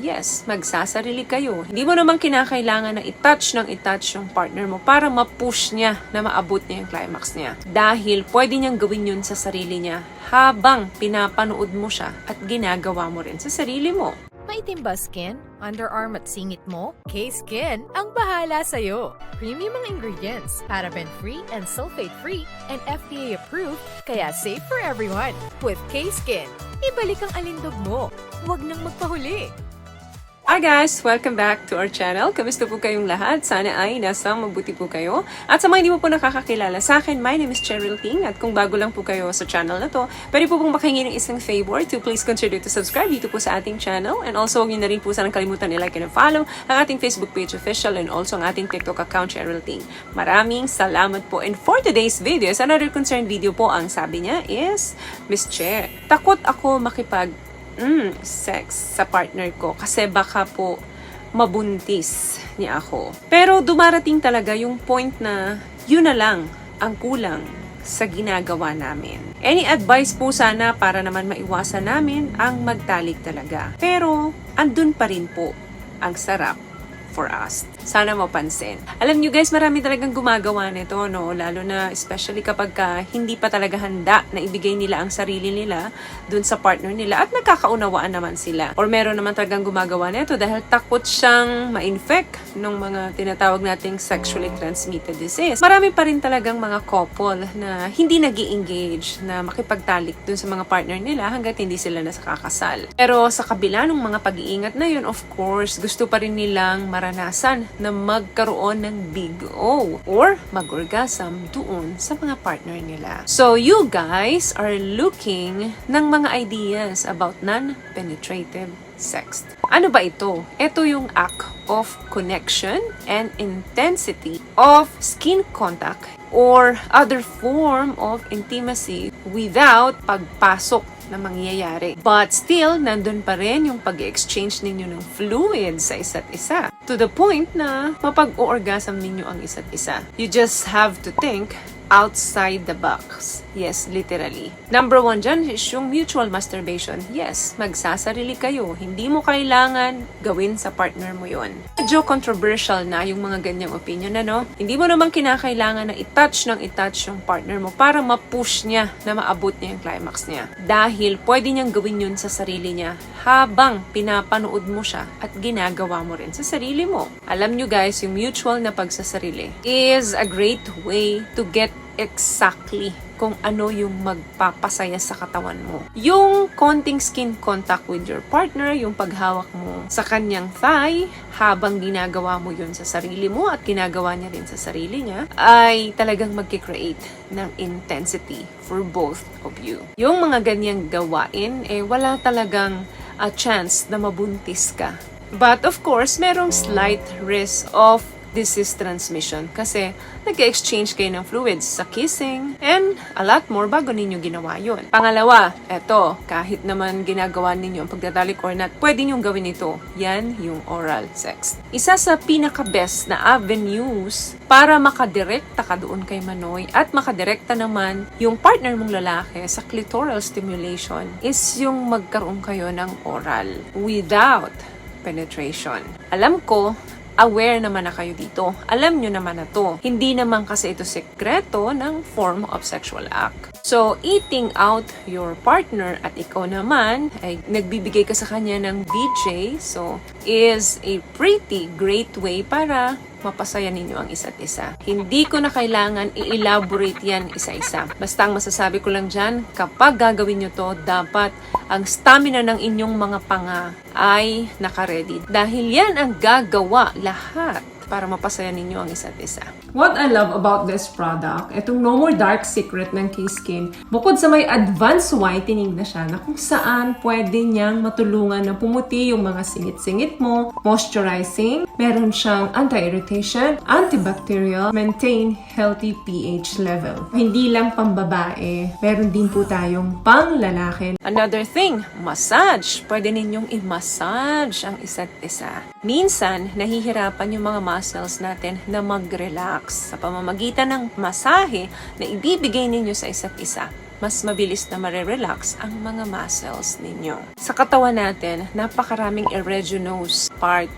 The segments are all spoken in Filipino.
yes, magsasarili kayo. Hindi mo naman kinakailangan na i-touch yung partner mo para ma-push niya na maabot niya yung climax niya. Dahil pwede niyang gawin yun sa sarili niya habang pinapanood mo siya at ginagawa mo rin sa sarili mo. Maitim ba skin? Underarm at singit mo? K-Skin ang bahala sa'yo. Premium ang ingredients, paraben-free and sulfate-free, and FDA-approved, kaya safe for everyone. With K-Skin, ibalik ang alindog mo. Huwag nang magpahuli. Hi guys! Welcome back to our channel. Kamusta po kayong lahat? Sana ay nasa mabuti po kayo. At sa mga hindi mo po nakakakilala sa akin, my name is Cheryl Ting. At kung bago lang po kayo sa channel na to, pwede po pong makahingi ng isang favor to please consider to subscribe dito po sa ating channel. And also, huwag niyo na rin po sanang kalimutan i-like and follow ang ating Facebook page official and also ang ating TikTok account, Cheryl Ting. Maraming salamat po. And for today's video, another concerned video po, ang sabi niya is, Miss Che, takot ako sex sa partner ko kasi baka po mabuntis niya ako. Pero dumarating talaga yung point na yun na lang ang kulang sa ginagawa namin. Any advice po sana para naman maiwasan namin ang magtalik talaga. Pero andun pa rin po ang sarap for us. Sana mapansin. Alam nyo guys, marami talagang gumagawa nito, no? Lalo na especially kapag hindi pa talaga handa na ibigay nila ang sarili nila dun sa partner nila at nagkakaunawaan naman sila. Or meron naman talagang gumagawa nito dahil takot siyang ma-infect ng mga tinatawag nating sexually transmitted disease. Marami pa rin talagang mga couple na hindi nag-i-engage na makipagtalik dun sa mga partner nila hanggat hindi sila nakakasal. Pero sa kabila ng mga pag-iingat na yun, of course, gusto pa rin nilang maranasan na magkaroon ng big O or mag-orgasm doon sa mga partner nila. So you guys are looking ng mga ideas about non-penetrative sex. Ano ba ito? Ito yung act of connection and intensity of skin contact or other form of intimacy without pagpasok na mangyayari. But still, nandun pa rin yung pag-exchange ninyo ng fluids sa isa't isa. To the point na mapag-orgasm ninyo ang isa't isa. You just have to think outside the box. Yes, literally. Number 1 dyan is yung mutual masturbation. Yes, magsasarili kayo. Hindi mo kailangan gawin sa partner mo yon. Medyo controversial na yung mga ganyang opinion, ano? Hindi mo naman kinakailangan na i-touch yung partner mo para ma-push niya na maabot niya yung climax niya. Dahil pwede niyang gawin yun sa sarili niya habang pinapanood mo siya at ginagawa mo rin sa sarili mo. Alam nyo guys, yung mutual na pagsasarili is a great way to get exactly kung ano yung magpapasaya sa katawan mo. Yung konting skin contact with your partner, yung paghawak mo sa kanyang thigh, habang ginagawa mo yun sa sarili mo at ginagawa niya rin sa sarili niya, ay talagang magkikreate ng intensity for both of you. Yung mga ganyang gawain, wala talagang a chance na mabuntis ka. But of course, merong slight risk of disease transmission kasi nag-exchange kayo ng fluids sa kissing and a lot more bago ninyo ginawa yun. Pangalawa, eto, kahit naman ginagawa ninyo ang pagtatalik or not, pwede nyong gawin ito. Yan yung oral sex. Isa sa pinaka-best na avenues para makadirekta ka doon kay Manoy at makadirekta naman yung partner mong lalaki sa clitoral stimulation is yung magkaroon kayo ng oral without penetration. Alam ko, aware naman na kayo dito. Alam nyo naman na to. Hindi naman kasi ito sekreto ng form of sexual act. So, eating out your partner at ikaw naman ay nagbibigay ka sa kanya ng BJ, so is a pretty great way para mapasaya ninyo ang isa't isa. Hindi ko na kailangan i-elaborate yan isa-isa. Basta ang masasabi ko lang dyan, kapag gagawin nyo to, dapat ang stamina ng inyong mga panga ay naka-ready. Dahil yan ang gagawa lahat para mapasaya ninyo ang isa't isa. What I love about this product, itong No More Dark Secret ng K-Skin, bukod sa may advanced whitening na siya na kung saan pwede niyang matulungan na pumuti yung mga singit-singit mo, moisturizing, meron siyang anti-irritation, antibacterial, maintain healthy pH level. Hindi lang pambabae, meron din po tayong pang lalaki. Another thing, massage. Pwede ninyong i-massage ang isa't isa. Minsan, nahihirapan yung mga muscles natin na mag-relax sa pamamagitan ng masahe na ibibigay ninyo sa isa't isa. mas mabilis na marerelax ang mga muscles ninyo. Sa katawan natin, napakaraming erogenous part,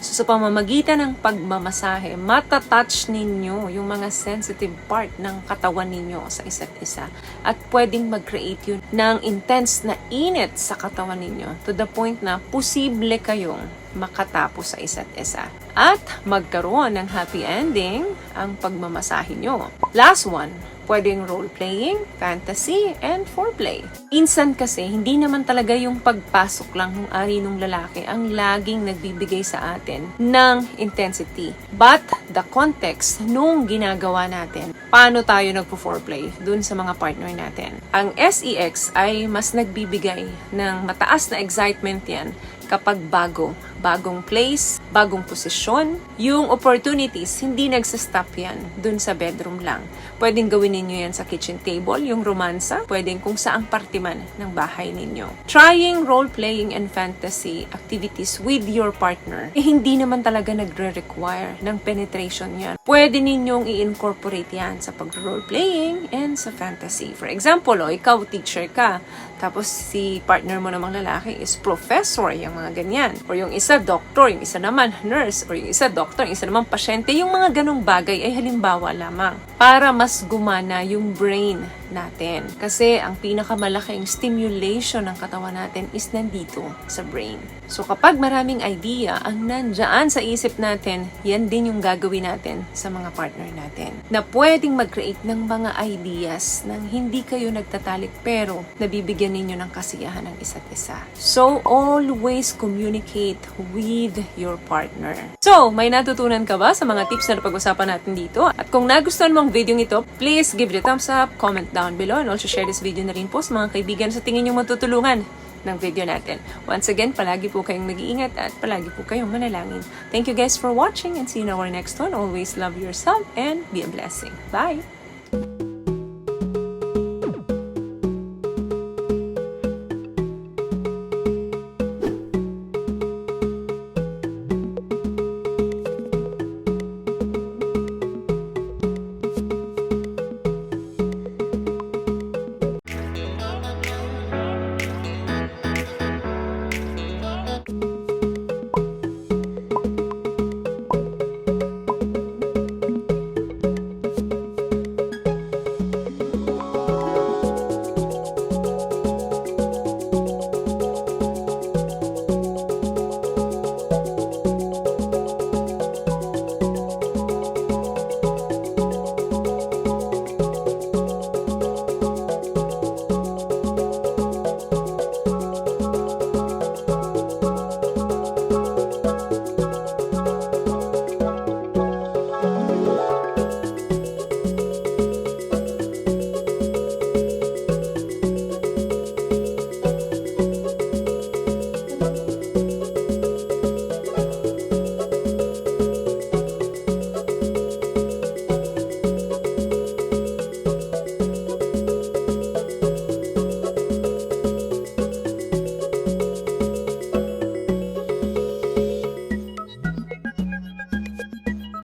So, sa pamamagitan ng pagmamasahe, matatouch ninyo yung mga sensitive part ng katawan ninyo sa isa't isa. At pwedeng mag-create yun ng intense na init sa katawan ninyo to the point na posible kayong makatapos sa isa't isa. At magkaroon ng happy ending ang pagmamasahe nyo. Last one, pwedeng role-playing, fantasy, and foreplay. Insan kasi, hindi naman talaga yung pagpasok lang ng ari ng lalaki ang laging nagbibigay sa atin ng intensity. But, the context nung ginagawa natin, paano tayo nagpo-foreplay dun sa mga partner natin. Ang SEX ay mas nagbibigay ng mataas na excitement yan kapag bagong place, bagong posisyon, yung opportunities, hindi nagsastop yan dun sa bedroom lang. Pwedeng gawin ninyo yan sa kitchen table, yung romansa, pwedeng kung saang parte man ng bahay ninyo. Trying role-playing and fantasy activities with your partner, hindi naman talaga nagre-require ng penetration yan. Pwede ninyong i-incorporate yan sa pag-role-playing and sa fantasy. For example, ikaw teacher ka, tapos si partner mo namang lalaki is professor, yung mga ganyan. Or yung isa doctor, yung isa naman nurse, or yung isa doctor, yung isa naman pasyente. Yung mga ganong bagay ay halimbawa lamang para mas gumana yung brain natin. Kasi ang pinakamalaking stimulation ng katawan natin is nandito sa brain. So kapag maraming idea ang nandyan sa isip natin, yan din yung gagawin natin sa mga partner natin. Na pwedeng mag-create ng mga ideas nang hindi kayo nagtatalik pero nabibigyan ninyo ng kasiyahan ng isa't isa. So always communicate with your partner. So, may natutunan ka ba sa mga tips na napag-usapan natin dito? At kung nagustuhan mo ang video ito, please give it a thumbs up, comment down below, and also share this video na rin po sa mga kaibigan sa tingin nyo matutulungan ng video natin. Once again, palagi po kayong mag-iingat at palagi po kayong manalangin. Thank you guys for watching and see you in our next one. Always love yourself and be a blessing. Bye!